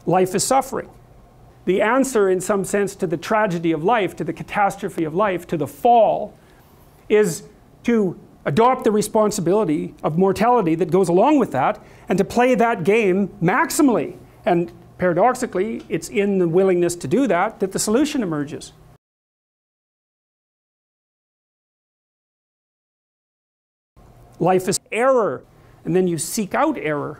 Life is suffering. The answer, in some sense, to the tragedy of life, to the catastrophe of life, to the fall, is to adopt the responsibility of mortality that goes along with that, and to play that game maximally. And paradoxically, it's in the willingness to do that that the solution emerges. Life is error, and then you seek out error.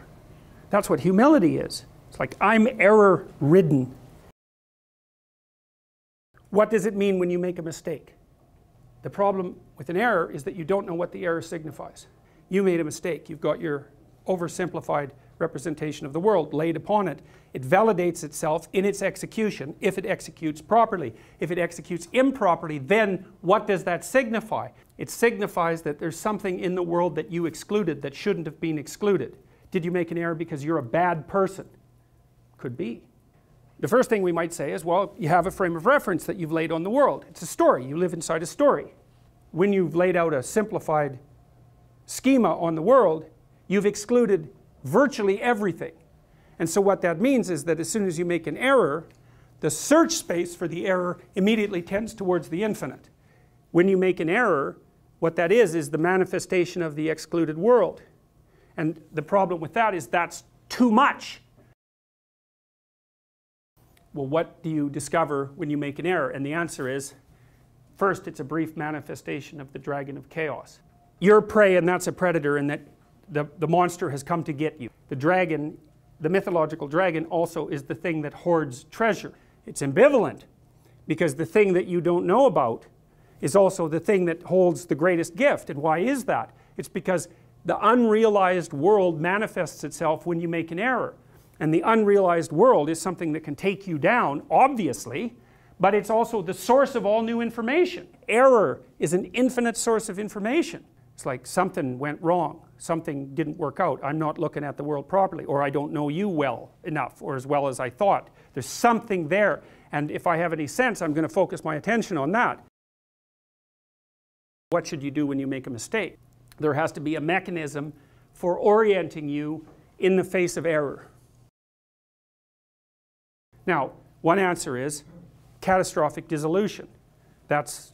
That's what humility is. It's like, I'm error-ridden. What does it mean when you make a mistake? The problem with an error is that you don't know what the error signifies. You made a mistake. You've got your oversimplified representation of the world laid upon it. It validates itself in its execution if it executes properly. If it executes improperly, then what does that signify? It signifies that there's something in the world that you excluded that shouldn't have been excluded. Did you make an error because you're a bad person? Could be. The first thing we might say is, well, you have a frame of reference that you've laid on the world. It's a story. You live inside a story. When you've laid out a simplified schema on the world, you've excluded virtually everything. And so what that means is that as soon as you make an error, the search space for the error immediately tends towards the infinite. When you make an error, what that is the manifestation of the excluded world. And the problem with that is that's too much. Well, what do you discover when you make an error? And the answer is, first, it's a brief manifestation of the dragon of chaos. You're prey and that's a predator, and that the monster has come to get you. The dragon, the mythological dragon, also is the thing that hoards treasure. It's ambivalent, because the thing that you don't know about is also the thing that holds the greatest gift. And why is that? It's because the unrealized world manifests itself when you make an error. And the unrealized world is something that can take you down, obviously, but it's also the source of all new information. Error is an infinite source of information. It's like something went wrong, something didn't work out, I'm not looking at the world properly, or I don't know you well enough, or as well as I thought. There's something there, and if I have any sense, I'm going to focus my attention on that. What should you do when you make a mistake? There has to be a mechanism for orienting you in the face of error. Now, one answer is catastrophic dissolution. That's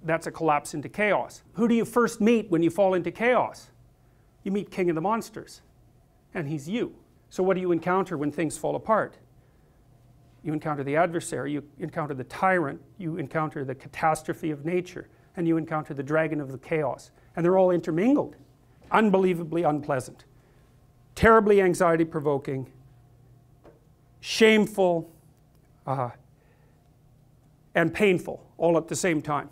a collapse into chaos. Who do you first meet when you fall into chaos? You meet King of the Monsters, and he's you. So what do you encounter when things fall apart? You encounter the adversary, you encounter the tyrant, you encounter the catastrophe of nature, and you encounter the dragon of the chaos. And they're all intermingled. Unbelievably unpleasant. Terribly anxiety-provoking. Shameful. And painful, all at the same time.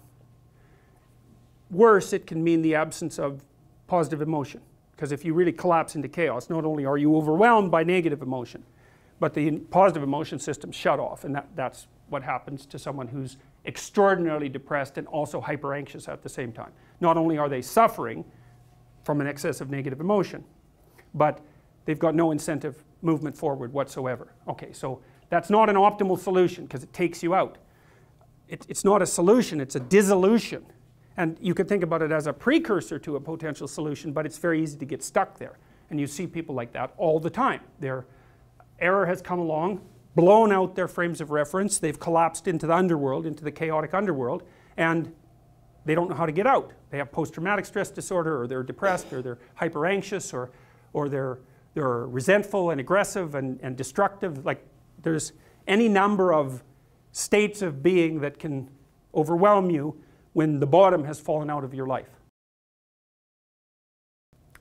Worse, it can mean the absence of positive emotion. Because if you really collapse into chaos, not only are you overwhelmed by negative emotion, but the positive emotion system's shut off. And that's what happens to someone who's extraordinarily depressed and also hyper anxious at the same time. Not only are they suffering from an excess of negative emotion, but they've got no incentive movement forward whatsoever. Okay, so that's not an optimal solution because it takes you out. It's not a solution, it's a dissolution. And you could think about it as a precursor to a potential solution, but it's very easy to get stuck there. And you see people like that all the time. Their error has come along, blown out their frames of reference, they've collapsed into the underworld, into the chaotic underworld, and they don't know how to get out. They have post-traumatic stress disorder, or they're depressed, or they're hyper-anxious, or they're resentful and aggressive and destructive. Like, there's any number of states of being that can overwhelm you when the bottom has fallen out of your life.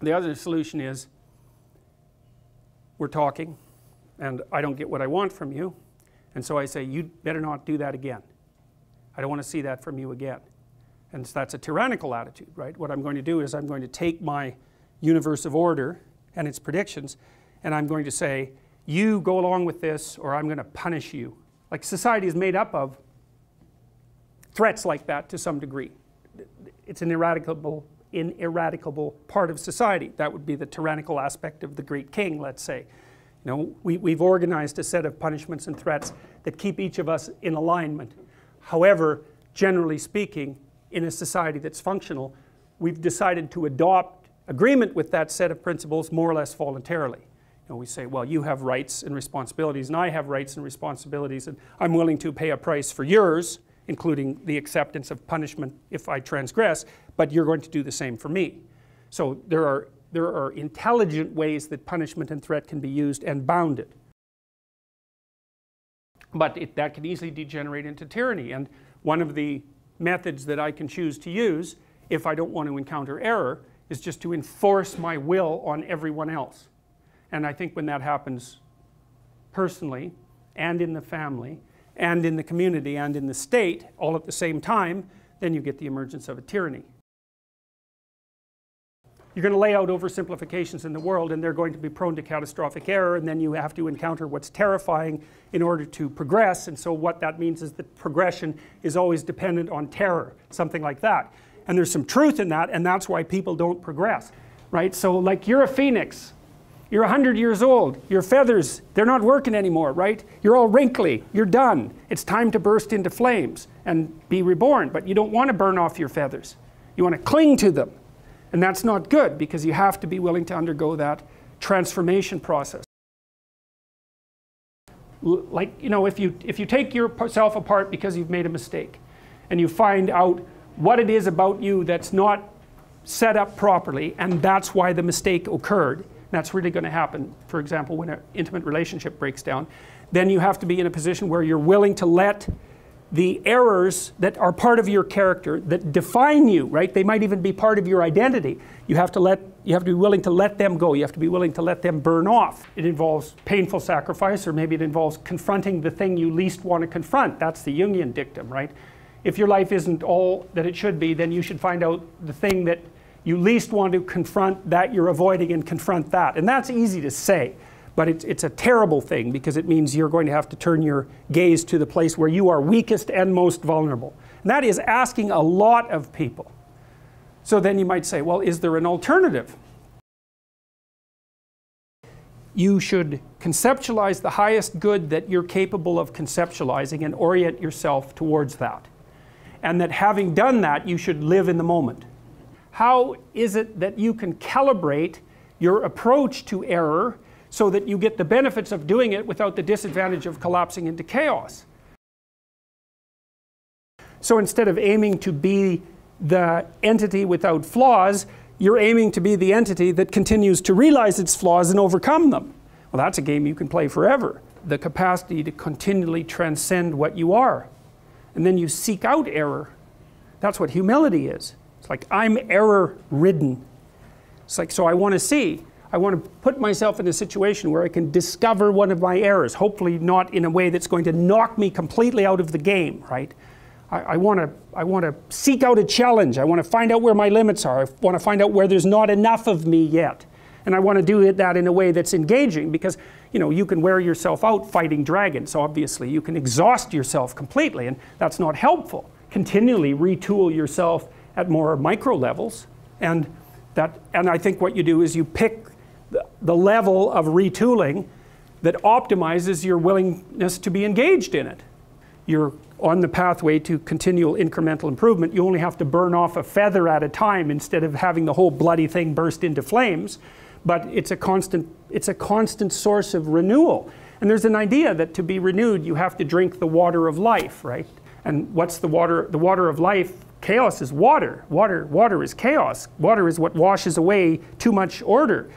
The other solution is, we're talking, and I don't get what I want from you, and so I say, you better not do that again. I don't want to see that from you again. And so that's a tyrannical attitude, right? What I'm going to do is I'm going to take my universe of order and its predictions, and I'm going to say, you go along with this, or I'm going to punish you. Like, society is made up of threats like that to some degree. It's an ineradicable part of society. That would be the tyrannical aspect of the great king, let's say. You know, we've organized a set of punishments and threats that keep each of us in alignment. However, generally speaking, in a society that's functional, we've decided to adopt agreement with that set of principles more or less voluntarily. You know, we say, well, you have rights and responsibilities, and I have rights and responsibilities, and I'm willing to pay a price for yours, including the acceptance of punishment if I transgress, but you're going to do the same for me. So there are intelligent ways that punishment and threat can be used and bounded. But that can easily degenerate into tyranny, and one of the methods that I can choose to use if I don't want to encounter error is just to enforce my will on everyone else. And I think when that happens personally, and in the family, and in the community, and in the state, all at the same time, then you get the emergence of a tyranny. You're going to lay out oversimplifications in the world, and they're going to be prone to catastrophic error, and then you have to encounter what's terrifying in order to progress. And so what that means is that progression is always dependent on terror, something like that. And there's some truth in that, and that's why people don't progress, right? So like, you're a phoenix, you're 100 years old, your feathers, they're not working anymore, right? You're all wrinkly, you're done. It's time to burst into flames and be reborn, but you don't want to burn off your feathers. You want to cling to them. And that's not good, because you have to be willing to undergo that transformation process. Like, you know, if you take yourself apart because you've made a mistake, and you find out what it is about you that's not set up properly, and that's why the mistake occurred, that's really going to happen, for example, when an intimate relationship breaks down, then you have to be in a position where you're willing to let the errors that are part of your character, that define you, right? They might even be part of your identity. You have to be willing to let them go. You have to be willing to let them burn off. It involves painful sacrifice, or maybe it involves confronting the thing you least want to confront. That's the Jungian dictum, right? If your life isn't all that it should be, then you should find out the thing that you least want to confront, that you're avoiding, and confront that. And that's easy to say. But it's a terrible thing, because it means you're going to have to turn your gaze to the place where you are weakest and most vulnerable. And that is asking a lot of people. So then you might say, well, is there an alternative? You should conceptualize the highest good that you're capable of conceptualizing and orient yourself towards that. And that having done that, you should live in the moment. How is it that you can calibrate your approach to error so that you get the benefits of doing it without the disadvantage of collapsing into chaos? So instead of aiming to be the entity without flaws, you're aiming to be the entity that continues to realize its flaws and overcome them. Well, that's a game you can play forever. The capacity to continually transcend what you are. And then you seek out error. That's what humility is. It's like, I'm error-ridden. It's like, so I want to put myself in a situation where I can discover one of my errors, hopefully not in a way that's going to knock me completely out of the game, right? I want to seek out a challenge. I want to find out where my limits are. I want to find out where there's not enough of me yet. And I want to do that in a way that's engaging, because, you know, you can wear yourself out fighting dragons, obviously. You can exhaust yourself completely, and that's not helpful. Continually retool yourself at more micro levels, and I think what you do is you pick the level of retooling that optimizes your willingness to be engaged in it. You're on the pathway to continual incremental improvement. You only have to burn off a feather at a time instead of having the whole bloody thing burst into flames. But it's a constant source of renewal. And there's an idea that to be renewed, you have to drink the water of life, right? And what's the water? The water of life. Chaos is water. Water is chaos. Water is what washes away too much order.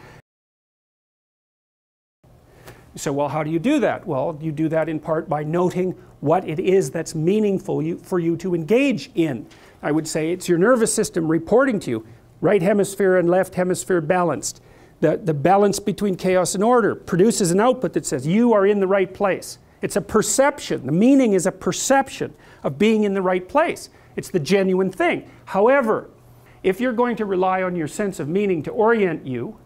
So, well, how do you do that? Well, you do that in part by noting what it is that's meaningful for you to engage in. I would say it's your nervous system reporting to you. Right hemisphere and left hemisphere balanced. The balance between chaos and order produces an output that says you are in the right place. It's a perception. The meaning is a perception of being in the right place. It's the genuine thing. However, if you're going to rely on your sense of meaning to orient you,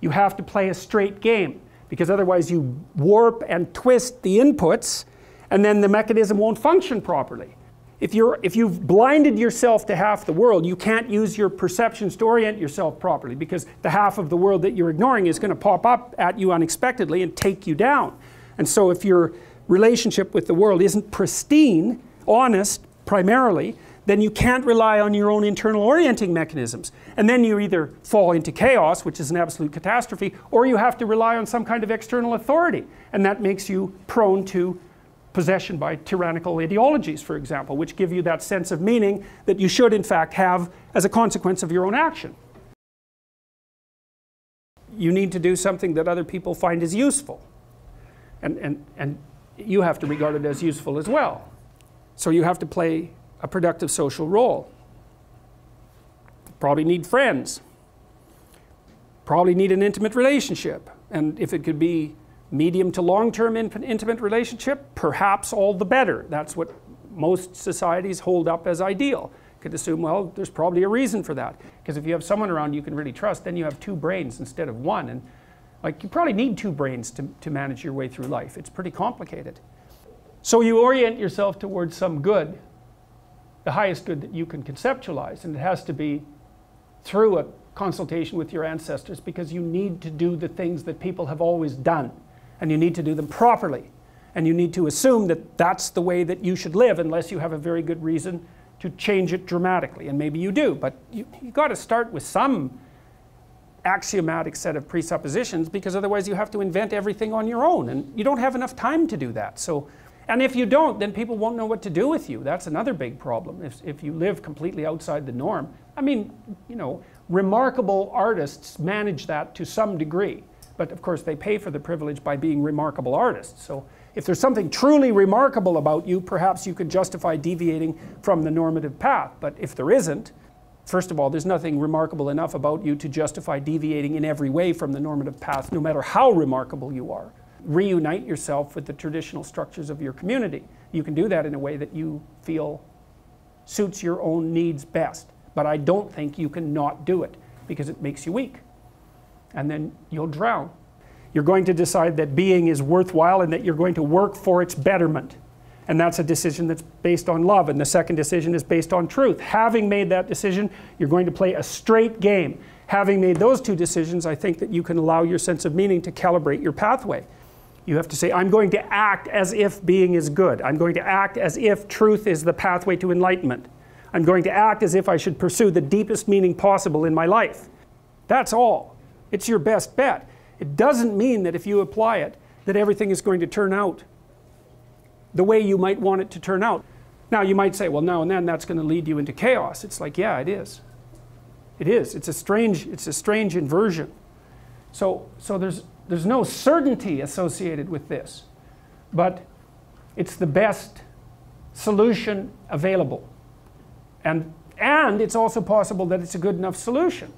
you have to play a straight game, because otherwise you warp and twist the inputs, and then the mechanism won't function properly. If you've blinded yourself to half the world, you can't use your perceptions to orient yourself properly, because the half of the world that you're ignoring is going to pop up at you unexpectedly and take you down. And so if your relationship with the world isn't pristine, honest, primarily, then you can't rely on your own internal orienting mechanisms. And then you either fall into chaos, which is an absolute catastrophe, or you have to rely on some kind of external authority. And that makes you prone to possession by tyrannical ideologies, for example, which give you that sense of meaning that you should in fact have as a consequence of your own action. You need to do something that other people find is useful. And you have to regard it as useful as well. So you have to play a productive social role. Probably need friends. Probably need an intimate relationship. And if it could be medium to long-term intimate relationship, perhaps all the better. That's what most societies hold up as ideal. You could assume, well, there's probably a reason for that. Because if you have someone around you can really trust, then you have two brains instead of one. And like, you probably need two brains to manage your way through life. It's pretty complicated. So you orient yourself towards some good, the highest good that you can conceptualize, and it has to be through a consultation with your ancestors, because you need to do the things that people have always done, and you need to do them properly, and you need to assume that that's the way that you should live, unless you have a very good reason to change it dramatically, and maybe you do, but you've got to start with some axiomatic set of presuppositions, because otherwise you have to invent everything on your own, and you don't have enough time to do that. So, and if you don't, then people won't know what to do with you. That's another big problem. If you live completely outside the norm. I mean, you know, remarkable artists manage that to some degree. But of course they pay for the privilege by being remarkable artists. So if there's something truly remarkable about you, perhaps you could justify deviating from the normative path. But if there isn't, first of all, there's nothing remarkable enough about you to justify deviating in every way from the normative path, no matter how remarkable you are. Reunite yourself with the traditional structures of your community. You can do that in a way that you feel suits your own needs best. But I don't think you can not do it, because it makes you weak. And then you'll drown. You're going to decide that being is worthwhile and that you're going to work for its betterment. And that's a decision that's based on love. And the second decision is based on truth. Having made that decision, you're going to play a straight game. Having made those two decisions, I think that you can allow your sense of meaning to calibrate your pathway. You have to say, I'm going to act as if being is good. I'm going to act as if truth is the pathway to enlightenment. I'm going to act as if I should pursue the deepest meaning possible in my life. That's all. It's your best bet. It doesn't mean that if you apply it, that everything is going to turn out the way you might want it to turn out. Now you might say, well, now and then that's going to lead you into chaos. It's like, yeah, it is. It is. It's a strange inversion. So there's no certainty associated with this, but it's the best solution available. And it's also possible that it's a good enough solution.